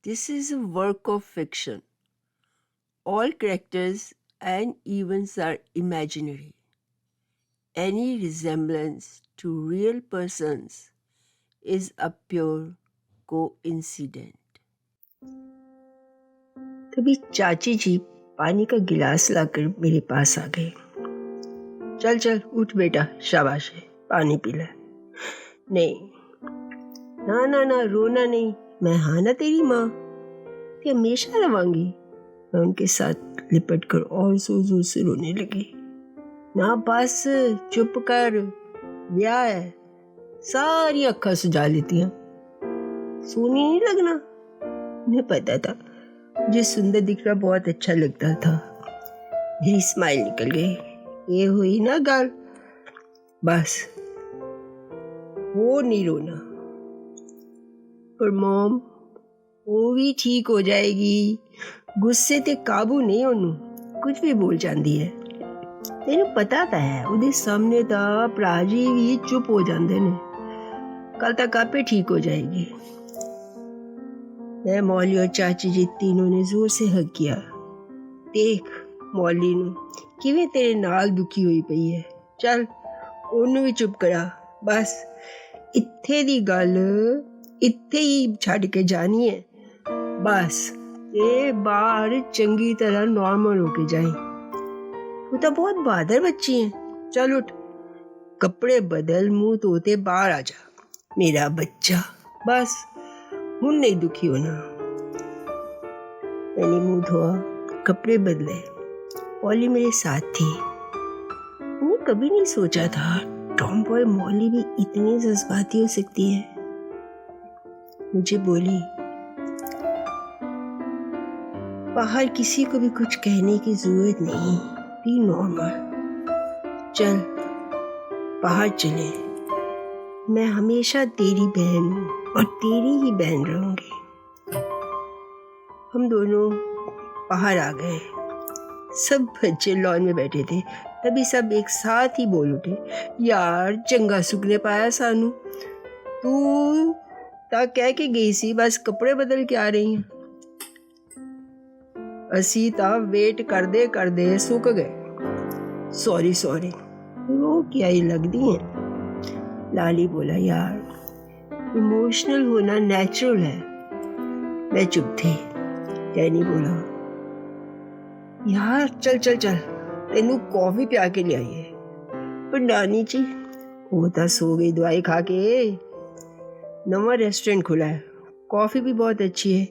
This is a work of fiction. All characters and events are imaginary. Any resemblance to real persons is a pure coincidence. तभी चाची जी पानी का गिलास लाकर मेरे पास आ गए। चल चल उठ बेटा, शाबाश है, पानी पी ले। नहीं, ना ना ना, रोना नहीं, मैं हाँ ना तेरी माँ, ते हमेशा रवांगी। मैं उनके साथ लिपट कर और जोर जोर से रोने लगी। ना बस, चुप कर, ब्याह है, सारी अक्खा सुझा लेती हैं, सोनी नहीं लगना। उन्हें पता था मुझे सुंदर दिखना बहुत अच्छा लगता था। मेरी स्माइल निकल गई। ये हुई ना गल, बस वो नहीं रोना। पर मॉम, वो भी ठीक हो जाएगी, गुस्से ते काबू नहीं ओनू, कुछ भी बोल जाती है। तेनू पता तो है ਉਹਦੇ सामने तो भरा जी भी चुप हो जाते ने, कल तक आपे ठीक हो जाएगी। मैं, मौली और चाची जी तीनों ने जोर से हक किया। देख मौली नू किवें तेरे नाल दुखी हुई पई है, चल ओनू भी चुप करा। बस इत्थे दी गल इत्थे ही छड़ के जानी है। बस ये बाहर चंगी तरह नॉर्मल होके जाए। वो तो बहुत बहादुर बच्ची है। चल उठ, कपड़े बदल, मुंह धोते बाहर आ जा मेरा बच्चा। बस हुन नहीं दुखी होना। मैंने मुंह धोआ, कपड़े बदले, मौली मेरे साथ थी। मैंने कभी नहीं सोचा था टॉम बॉय मौली भी इतनी जज्बाती हो सकती है। मुझे बोली, बाहर किसी को भी कुछ कहने की जरूरत नहीं, बी नॉर्मल। चल बाहर चले, मैं हमेशा तेरी बहन हूँ और तेरी ही बहन रहूंगी। हम दोनों बाहर आ गए। सब बच्चे लॉन में बैठे थे। तभी सब एक साथ ही बोल उठे, यार चंगा सुकने पाया सानू, तू ता कह के गई सी बस कपड़े बदल के आ रही हैं। असी ता वेट करदे करदे सुक गए। सॉरी सॉरी, वो क्या ही लगती है। लाली बोला, यार इमोशनल होना नेचुरल है। मैं चुप थी। डैनी बोला, यार चल चल चल, तेनू कॉफी पिया के ले आइए। पर नानी जी, वो तो सो गई दवाई खा के। नवा रेस्टोरेंट खुला है, कॉफी भी बहुत अच्छी है।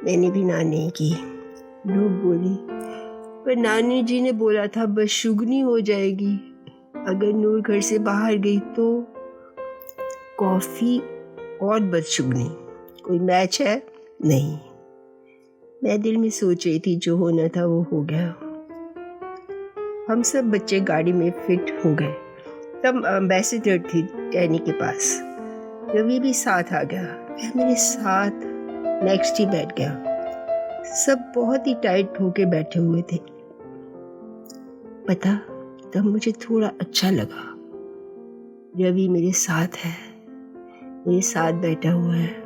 मैंने भी ना नहीं की, लोग बोली, पर नानी जी ने बोला था बदशुगनी हो जाएगी अगर नूर घर से बाहर गई तो। कॉफी और बदशुगनी कोई मैच है? नहीं। मैं दिल में सोच रही थी जो होना था वो हो गया। हम सब बच्चे गाड़ी में फिट हो गए। तब एम्बेसडर थी डैनी के पास। रवि भी साथ आ गया। वह मेरे साथ नेक्स्ट ही बैठ गया। सब बहुत ही टाइट होके बैठे हुए थे। पता, तब मुझे थोड़ा अच्छा लगा। रवि मेरे साथ है, मेरे साथ बैठा हुआ है।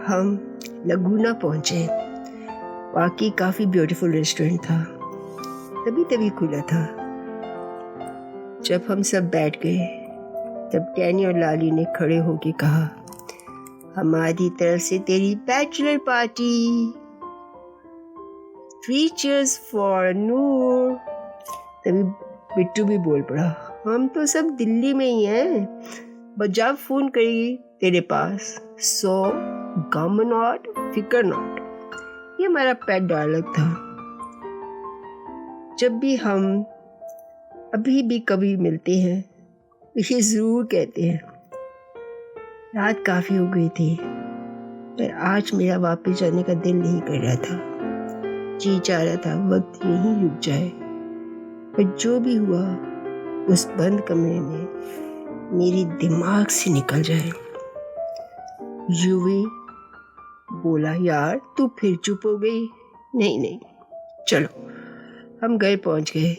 हम लगूना पहुंचे। वाकई काफी ब्यूटीफुल रेस्टोरेंट था, तभी तभी खुला था। जब हम सब बैठ गए तब डैनी और लाली ने खड़े होके कहा, हमारी तरफ से तेरी बैचलर पार्टी, 3 cheers फॉर नूर। तभी बिट्टू भी बोल पड़ा, हम तो सब दिल्ली में ही हैं, बजाब फोन करेगी तेरे पास, सो गम नॉट फिकर नॉट। ये हमारा पेट डायलॉग था। जब भी हम अभी भी कभी मिलते हैं ये जरूर कहते हैं। रात काफी हो गई थी, पर आज मेरा वापस जाने का दिल नहीं कर रहा था। जी चाह रहा था वक्त यहीं रुक जाए, पर जो भी हुआ उस बंद कमरे में मेरी दिमाग से निकल जाए। युवी बोला, यार तू फिर चुप हो गई। नहीं नहीं, चलो। हम घर पहुंच गए।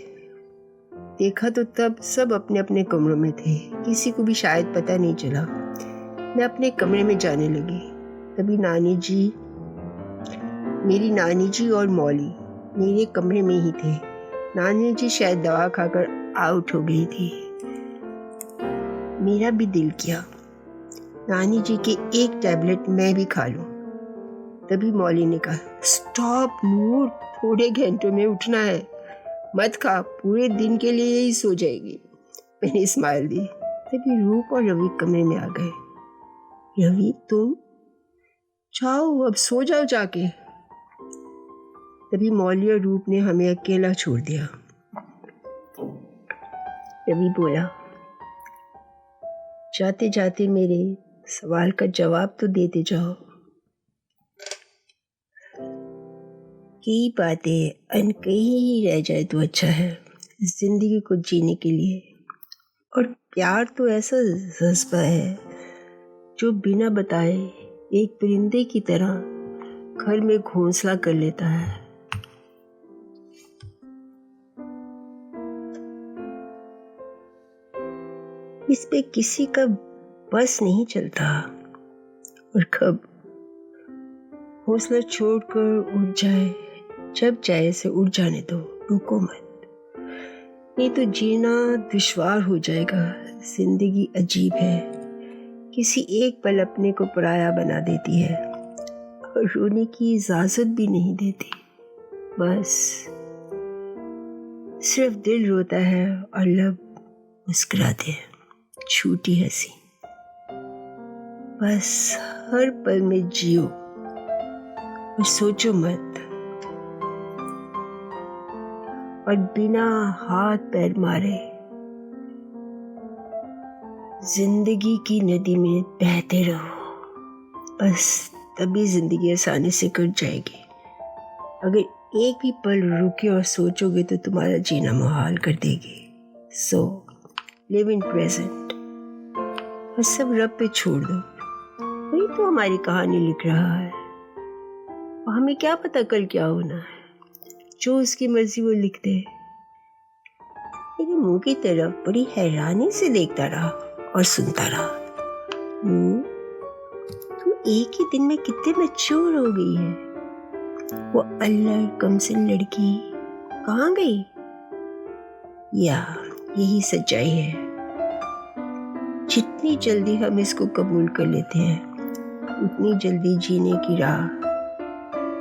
देखा तो तब सब अपने अपने कमरों में थे, किसी को भी शायद पता नहीं चला। मैं अपने कमरे में जाने लगी। तभी मेरी नानी जी और मौली मेरे कमरे में ही थे। नानी जी शायद दवा खाकर आउट हो गई थी। मेरा भी दिल किया नानी जी के एक टैबलेट मैं भी खा लूं। तभी मौली ने कहा, स्टॉप नूर, थोड़े घंटों में उठना है, मत खा, पूरे दिन के लिए ही सो जाएगी। मैंने स्माइल दी। तभी रूप और रवि कमरे में आ गए। रवि, तुम जाओ, अब सो जाओ जाके। तभी मौली और रूप ने हमें अकेला छोड़ दिया। रवि बोला, जाते जाते मेरे सवाल का जवाब तो देते जाओ। कई बातें अनकही ही रह जाए तो अच्छा है जिंदगी को जीने के लिए। और प्यार तो ऐसा जज्बा है जो बिना बताए एक परिंदे की तरह घर में घोंसला कर लेता है। इस पे किसी का बस नहीं चलता और कब हौसला छोड़कर उड़ जाए, जब चाहे से उड़ जाने दो, रुको मत, नहीं तो जीना दुश्वार हो जाएगा। जिंदगी अजीब है, किसी एक पल अपने को पराया बना देती है और रोने की इजाजत भी नहीं देती। बस सिर्फ दिल रोता है और लब मुस्कुराते हैं, झूठी हंसी। बस हर पल में जियो और सोचो मत, और बिना हाथ पैर मारे जिंदगी की नदी में बहते रहो। बस तभी जिंदगी आसानी से कट जाएगी। अगर एक भी पल रुके और सोचोगे तो तुम्हारा जीना मुहाल कर देगी। सो लिव इन प्रेजेंट और सब रब पे छोड़ दो। वही तो हमारी कहानी लिख रहा है और हमें क्या पता कल क्या होना है। जो उसकी मर्जी वो लिख दे। मेरे मुंह की तरफ बड़ी हैरानी से देखता रहा और सुनता रहा। तू एक ही दिन में कितने मैच्योर हो गई है। वो अल्लड़ कमसिन लड़की कहाँ गई? या यही सच्चाई है, जितनी जल्दी हम इसको कबूल कर लेते हैं उतनी जल्दी जीने की राह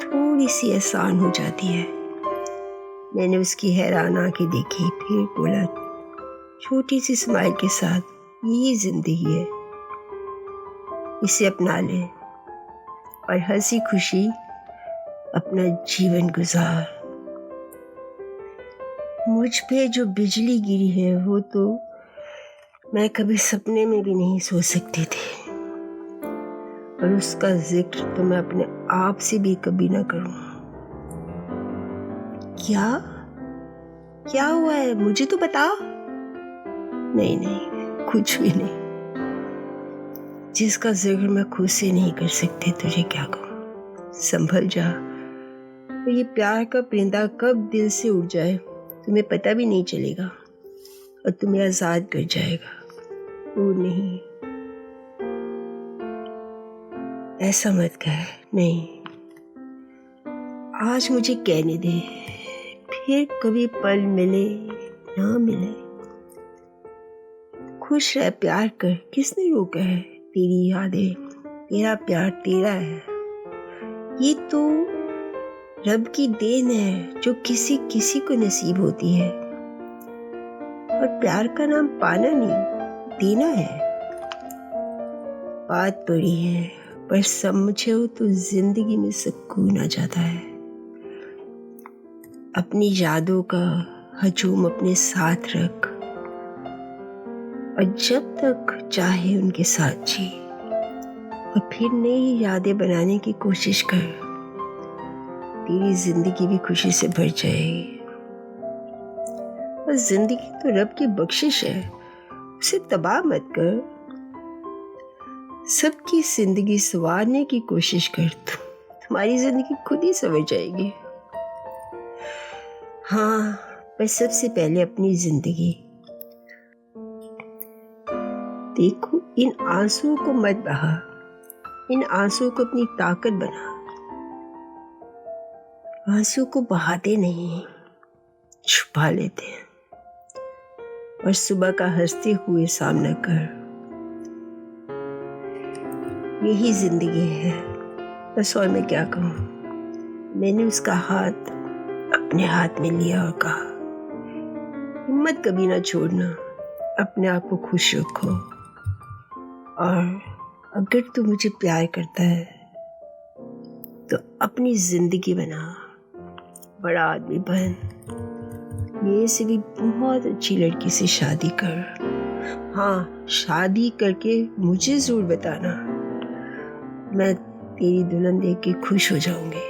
थोड़ी सी आसान हो जाती है। मैंने उसकी हैरान आंखें देखी, फिर बोला छोटी सी स्माइल के साथ, यही जिंदगी है, इसे अपना ले और हंसी खुशी अपना जीवन गुजार। मुझ पे जो बिजली गिरी है वो तो मैं कभी सपने में भी नहीं सोच सकती थी, और उसका जिक्र तो मैं अपने आप से भी कभी ना करूं। क्या हुआ है, मुझे तो बता। नहीं, कुछ भी नहीं। जिसका जिक्र मैं खुद से नहीं कर सकती तुझे क्या कहूं। संभल जा, और ये प्यार का परिंदा कब दिल से उड़ जाए तुम्हें पता भी नहीं चलेगा और तुम्हें आजाद कर जाएगा। वो नहीं, ऐसा मत कह। नहीं, आज मुझे कहने दे, फिर कभी पल मिले ना मिले, खुश रह, प्यार कर, किसने रोका है। तेरी यादें, तेरा प्यार तेरा है। ये तो रब की देन है जो किसी किसी को नसीब होती है, और प्यार का नाम पाना नहीं देना है। बात बड़ी है पर समझो तो जिंदगी में सुकून आ जाता है। अपनी यादों का हजूम अपने साथ रख और जब तक चाहे उनके साथ जी, और फिर नई यादें बनाने की कोशिश कर। तेरी जिंदगी भी खुशी से भर जाएगी। और जिंदगी तो रब की बख्शिश है, उसे तबाह मत कर। सबकी जिंदगी संवारने की कोशिश कर, तुम्हारी जिंदगी खुद ही संवर जाएगी। हाँ, पर सबसे पहले अपनी जिंदगी देखो, इन आंसुओं को मत बहा, इन आंसुओं को अपनी ताकत बना। आंसू को बहाते नहीं, छुपा लेते हैं और सुबह का हंसते हुए सामना कर। यही जिंदगी है, बस और मैं क्या कहूँ। मैंने उसका हाथ अपने हाथ में लिया और कहा, हिम्मत कभी ना छोड़ना, अपने आप को खुश रखो, और अगर तू मुझे प्यार करता है तो अपनी जिंदगी बना, बड़ा आदमी बन, मेरे से भी बहुत अच्छी लड़की से शादी कर। हाँ, शादी करके मुझे जरूर बताना, मैं तेरी दुल्हन देख के खुश हो जाऊंगी।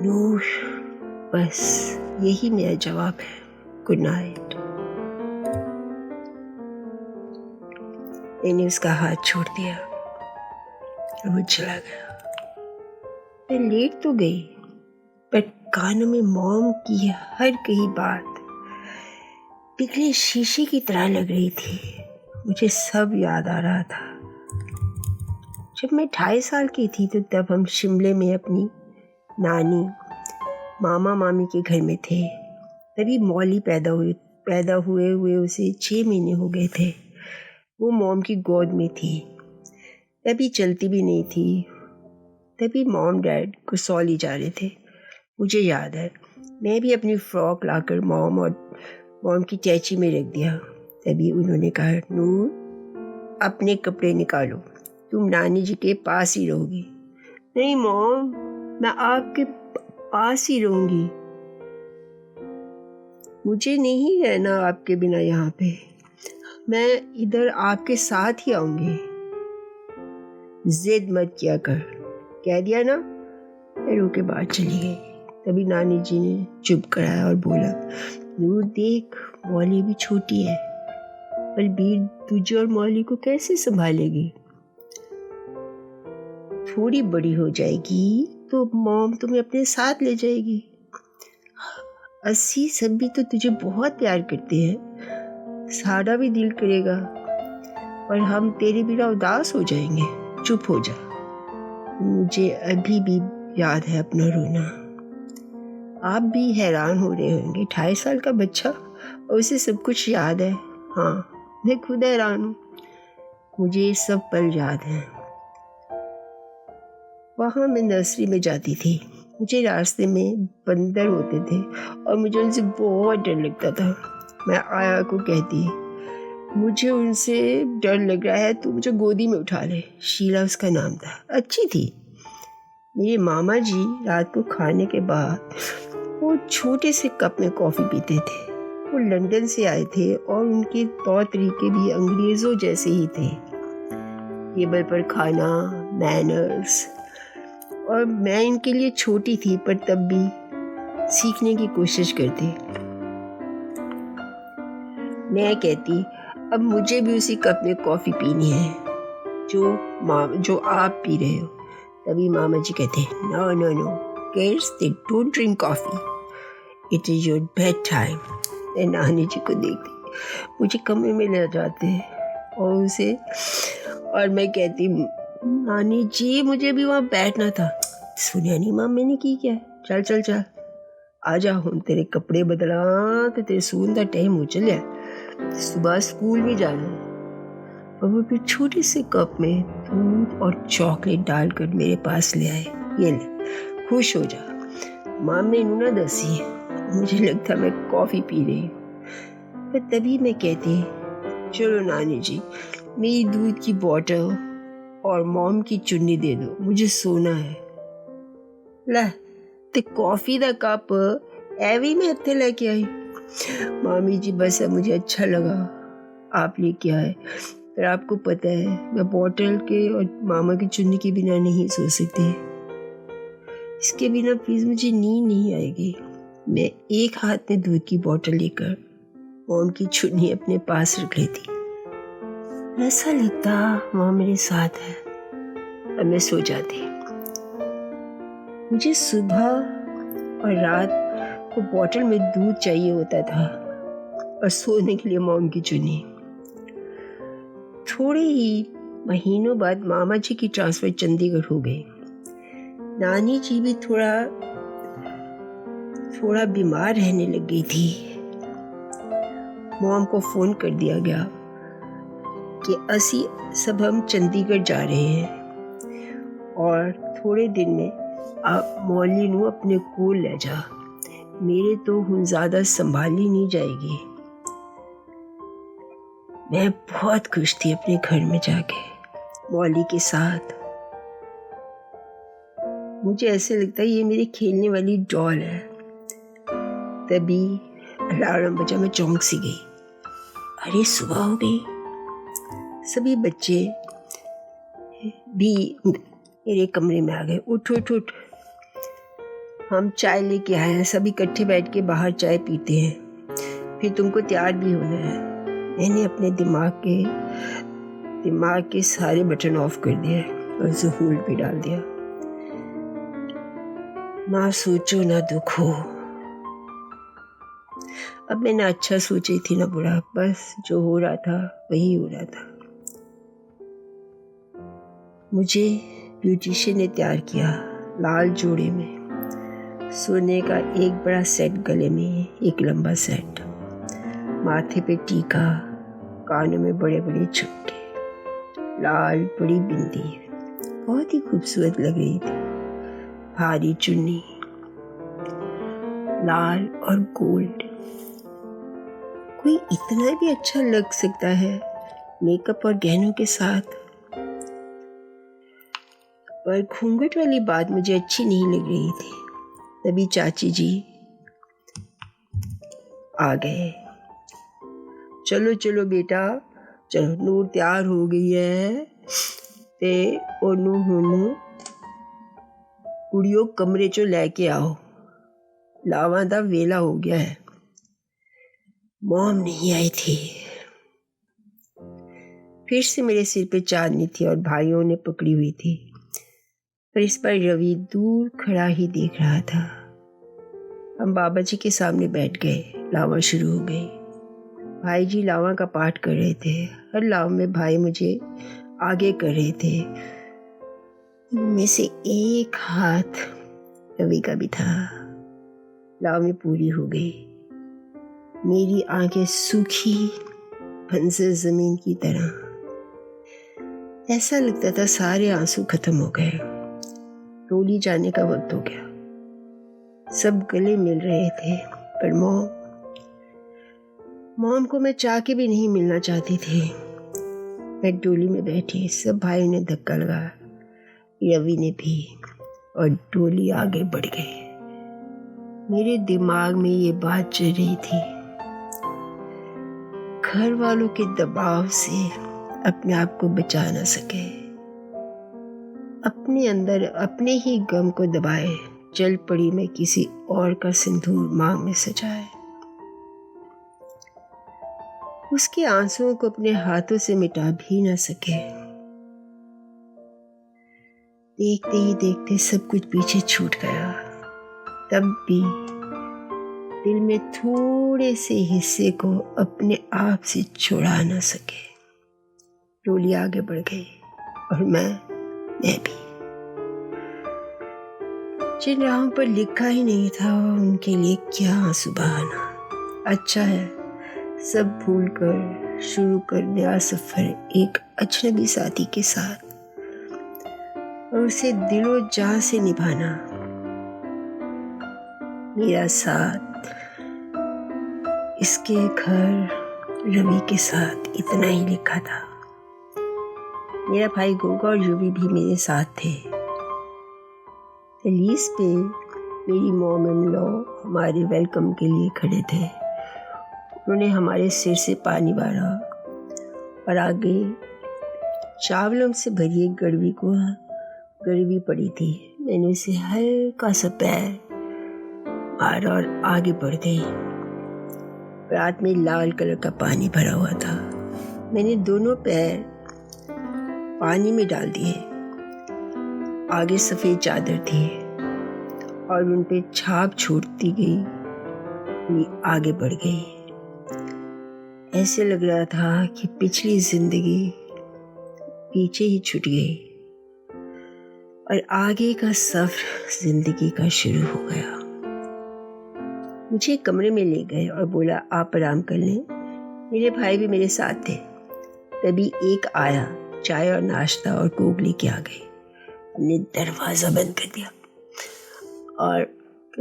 नूर, बस यही मेरा जवाब है। Good night. मैंने उसका हाथ छोड़ दिया और वो चला गया। मैं लेट तो गई, पर कानों में मॉम की हर कही बात पिघले शीशे की तरह लग रही थी। मुझे सब याद आ रहा था। जब मैं 2.5 साल की थी तो तब हम शिमले में अपनी नानी मामा मामी के घर में थे। तभी मौली पैदा हुए उसे 6 महीने हो गए थे। वो मॉम की गोद में थी, तभी चलती भी नहीं थी। तभी मॉम डैड कसौली जा रहे थे। मुझे याद है, मैं भी अपनी फ्रॉक लाकर मॉम की टैची में रख दिया। तभी उन्होंने कहा, नूर, अपने कपड़े निकालो, तुम नानी जी के पास ही रहोगी। नहीं मॉम, मैं आपके पास ही रहूंगी, मुझे नहीं रहना आपके बिना यहाँ पे, मैं इधर आपके साथ ही आऊंगी। जिद मत किया कर, कह दिया ना। मैं रो के बाहर चली गई। तभी नानी जी ने चुप कराया और बोला, नूर देख, मौली भी छोटी है, बलबीर तुझे और मौली को कैसे संभालेगी? थोड़ी बड़ी हो जाएगी तो मॉम तुम्हें अपने साथ ले जाएगी। 80 सभी तो तुझे बहुत प्यार करते हैं, सारा भी दिल करेगा और हम तेरे बिना उदास हो जाएंगे। चुप हो जा। मुझे अभी भी याद है अपना रोना। आप भी हैरान हो रहे होंगे, 2.5 साल का बच्चा और उसे सब कुछ याद है। हाँ, मैं खुद हैरान हूँ, मुझे सब पल याद है। वहाँ मैं नर्सरी में जाती थी। मुझे रास्ते में बंदर होते थे और मुझे उनसे बहुत डर लगता था। मैं आया को कहती, मुझे उनसे डर लग रहा है, तू मुझे गोदी में उठा ले। शीला उसका नाम था, अच्छी थी। मेरे मामा जी रात को खाने के बाद वो छोटे से कप में कॉफ़ी पीते थे। वो लंदन से आए थे और उनके तौर तरीके भी अंग्रेज़ों जैसे ही थे। टेबल पर खाना, मैनर्स, और मैं इनके लिए छोटी थी पर तब भी सीखने की कोशिश करती। मैं कहती, अब मुझे भी उसी कप में कॉफ़ी पीनी है जो आप पी रहे हो। तभी मामा जी कहते, no no no kids, they don't drink coffee, it is your bed time. मैं नानी जी को देखती, मुझे कमरे में ले जाते और मैं कहती, नानी जी मुझे भी वहाँ बैठना था। सुनिया नहीं माँ, मैंने की क्या? चल चल चल, आजा, हम तेरे कपड़े बदला तो तेरे सोने का टाइम हो चलिया, सुबह स्कूल भी जाना है। और वो फिर छोटे से कप में दूध और चॉकलेट डालकर मेरे पास ले आए। ये ले, खुश हो जा। माँ ने ना दसी, मुझे लगता मैं कॉफ़ी पी रही हूँ। पर तभी मैं कहती, चलो नानी जी, मेरी दूध की बॉटल और मॉम की चुन्नी दे दो, मुझे सोना है। ला ते कॉफ़ी दा कप एवी में हत्थे लेके आई। मामी जी, बस अब मुझे अच्छा लगा आप लेके आए, पर आपको पता है मैं बॉटल के और मामा की चुन्नी के बिना नहीं सो सकती। इसके बिना प्लीज़ मुझे नींद नहीं आएगी। मैं एक हाथ में दूध की बॉटल लेकर मॉम की चुन्नी अपने पास रख लेती। ऐसा लगता वहाँ मेरे साथ है और मैं सो जाती। मुझे सुबह और रात को बॉटल में दूध चाहिए होता था और सोने के लिए मॉम की चुन्नी। थोड़े ही महीनों बाद मामा जी की ट्रांसफ़र चंडीगढ़ हो गई। नानी जी भी थोड़ा बीमार रहने लग गई थी। मॉम को फ़ोन कर दिया गया कि असी सब हम चंडीगढ़ जा रहे हैं और थोड़े दिन में आप मौली नू अपने कोल ले जा। मेरे तो हुण ज़्यादा संभाली नहीं जाएगी। मैं बहुत खुश थी अपने घर में जाके मौली के साथ। मुझे ऐसे लगता है ये मेरी खेलने वाली डॉल है। तभी अलार्म बजा, मैं चौंक सी गई। अरे सुबह हो गई। सभी बच्चे भी मेरे कमरे में आ गए। उठ उठ उठ, हम चाय लेके आए हैं, सब इकट्ठे बैठ के बाहर चाय पीते हैं, फिर तुमको तैयार भी होना है। मैंने अपने दिमाग के सारे बटन ऑफ कर दिए और उसे होल्ड पे डाल दिया। ना सोचो ना दुखो। अब मैंने अच्छा सोची थी ना बुरा, बस जो हो रहा था वही हो रहा था। मुझे ब्यूटिशियन ने तैयार किया लाल जोड़े में, सोने का एक बड़ा सेट, गले में एक लंबा सेट, माथे पे टीका, कानों में बड़े बड़े झुमके, लाल बड़ी बिंदी, बहुत ही खूबसूरत लग रही थी। भारी चुन्नी, लाल और गोल्ड। कोई इतना भी अच्छा लग सकता है मेकअप और गहनों के साथ? पर घूंघट वाली बात मुझे अच्छी नहीं लग रही थी। तभी चाची जी आ गए। चलो चलो बेटा, चलो नूर तैयार हो गई है ते ओनू हुन कुड़ियों कमरे चो लेके आओ, लावा दा वेला हो गया है। मॉम नहीं आई थी। फिर से मेरे सिर पे चांदनी थी और भाइयों ने पकड़ी हुई थी, पर इस पर रवि दूर खड़ा ही देख रहा था। हम बाबा जी के सामने बैठ गए। लावा शुरू हो गई। भाई जी लावा का पाठ कर रहे थे। हर लाव में भाई मुझे आगे कर रहे थे। उनमें से एक हाथ रवि का भी था। लाव में पूरी हो गई। मेरी आंखें सूखी बंजर जमीन की तरह। ऐसा लगता था सारे आंसू खत्म हो गए, डोली जाने का वक्त हो गया। सब गले मिल रहे थे, पर मॉम को मैं चाह के भी नहीं मिलना चाहती थी। मैं डोली में बैठी, सब भाइयों ने धक्का लगाया, रवि ने भी, और डोली आगे बढ़ गई। मेरे दिमाग में ये बात चल रही थी, घर वालों के दबाव से अपने आप को बचा ना सके, अपने अंदर अपने ही गम को दबाए, चल पड़ी मैं किसी और का सिंदूर मांग में सजाए। उसके आंसुओं को अपने हाथों से मिटा भी ना सके। देखते ही देखते सब कुछ पीछे छूट गया। तब भी दिल में थोड़े से हिस्से को अपने आप से छुड़ा ना सके। डोली आगे बढ़ गई और मैं भी। जिन राहों पर लिखा ही नहीं था उनके लिए क्या आंसू बहाना। अच्छा है, सब भूल कर शुरू कर नया सफर एक अजनबी साथी के साथ, और उसे दिलो जान से निभाना। मेरा साथ इसके घर रवि के साथ इतना ही लिखा था। मेरा भाई गोगा और रवि भी मेरे साथ थे। रिलीज पे मेरी मॉम इन लॉ हमारे वेलकम के लिए खड़े थे। उन्होंने हमारे सिर से पानी बारा और आगे चावलों से भरी एक गड़वी पड़ी थी। मैंने उसे हल्का सा पैर मारा और आगे बढ़ गई। रात में लाल कलर का पानी भरा हुआ था। मैंने दोनों पैर पानी में डाल दिए। आगे सफ़ेद चादर थी और उन पे छाप छोड़ती गई हुई आगे बढ़ गई। ऐसे लग रहा था कि पिछली जिंदगी पीछे ही छूट गई और आगे का सफर जिंदगी का शुरू हो गया। मुझे एक कमरे में ले गए और बोला आप आराम कर लें, मेरे भाई भी मेरे साथ थे। तभी एक आया, चाय और नाश्ता और कोक लेके आ गई। हमने दरवाज़ा बंद कर दिया और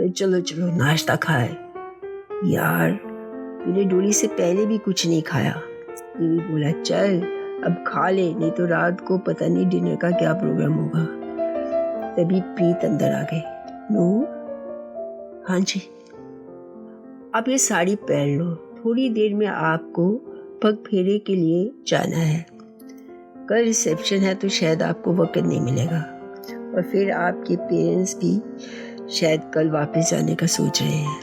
चलो चलो नाश्ता खाए। यार तूने डोली से पहले भी कुछ नहीं खाया। बीवी बोला चल अब खा ले, नहीं तो रात को पता नहीं डिनर का क्या प्रोग्राम होगा। तभी प्रीत अंदर आ गई। नूर, हाँ जी, आप ये साड़ी पहन लो, थोड़ी देर में आपको पग फेरे के लिए जाना है। कल रिसेप्शन है तो शायद आपको वक्त नहीं मिलेगा, और फिर आपके पेरेंट्स भी शायद कल वापस जाने का सोच रहे हैं।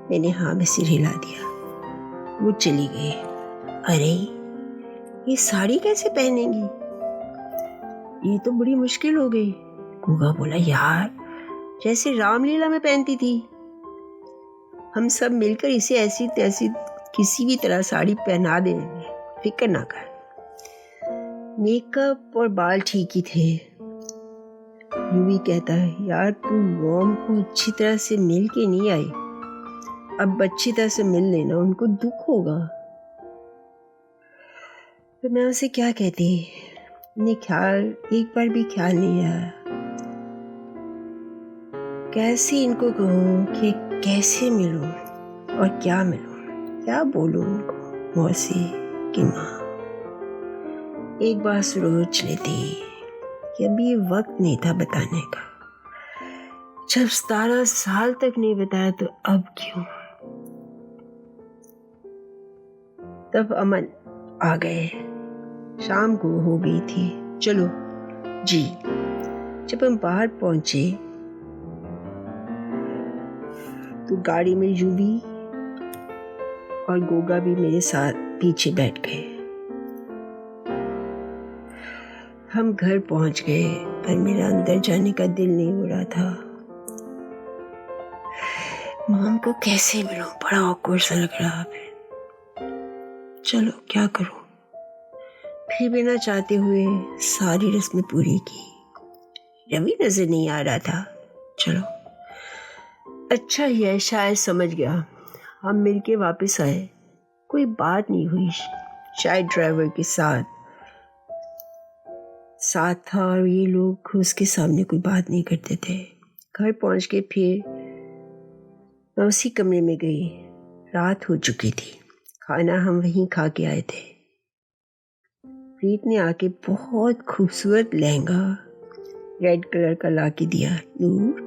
मैंने हाँ में सिर हिला दिया। वो चली गई। अरे ये साड़ी कैसे पहनेंगी, ये तो बड़ी मुश्किल हो गई। गुगा बोला यार जैसे रामलीला में पहनती थी। हम सब मिलकर इसे ऐसी तैसी किसी भी तरह साड़ी पहना देंगे, फिक्र ना कर। मेकअप और बाल ठीक ही थे। यूवी कहता है यार तू मॉम को अच्छी तरह से मिल के नहीं आई, अब अच्छी तरह से मिल लेना, उनको दुख होगा। तो मैं उसे क्या कहती, इन्हें ख्याल एक बार भी ख्याल नहीं आया। कैसे इनको कहूँ कि कैसे मिलूं और क्या मिलूं, क्या बोलूं उनको। मौसी की माँ एक बार सोच लेती कि अभी वक्त नहीं था बताने का। जब 17 साल तक नहीं बताया तो अब क्यों। तब अमन आ गए। शाम को हो गई थी। चलो जी। जब हम बाहर पहुंचे तो गाड़ी में यूवी और गोगा भी मेरे साथ पीछे बैठ गए। हम घर पहुंच गए, पर मेरा अंदर जाने का दिल नहीं हो रहा था। मॉम को कैसे मिलूं, बड़ा ऑकवर्ड सा लग रहा है। चलो क्या करूं, फिर बिना चाहते हुए सारी रस्में पूरी की। रवि नजर नहीं आ रहा था। चलो अच्छा ही है, शायद समझ गया। हम मिलके वापस आए, कोई बात नहीं हुई। शायद ड्राइवर के साथ था और ये लोग उसके सामने कोई बात नहीं करते थे। घर पहुंच के फिर मैं उसी कमरे में गई। रात हो चुकी थी। खाना हम वहीं खा के आए थे। प्रीत ने आके बहुत खूबसूरत लहंगा रेड कलर का ला के दिया। नूर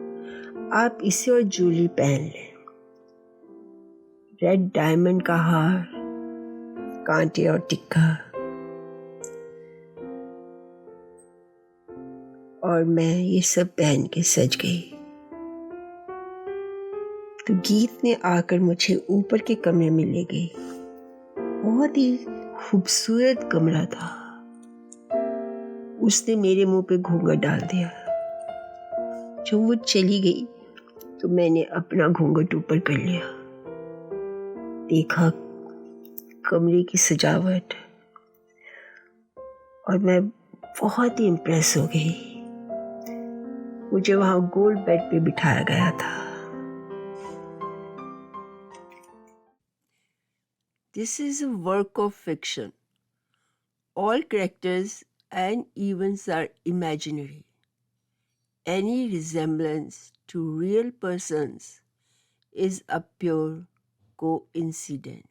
आप इसे और ज्वेलरी पहन लें। रेड डायमंड का हार, कांटे और टिक्का। और मैं ये सब पहन के सज गई। तो गीत ने आकर मुझे ऊपर के कमरे में ले गई। बहुत ही खूबसूरत कमरा था। उसने मेरे मुंह पे घूंघट डाल दिया। जब वो चली गई तो मैंने अपना घूंघट ऊपर कर लिया। देखा कमरे की सजावट और मैं बहुत ही इम्प्रेस हो गई। मुझे वहां गोल बेड पे बिठाया गया था। This is a work of fiction. All characters and events are imaginary. Any resemblance to real persons is a pure coincidence.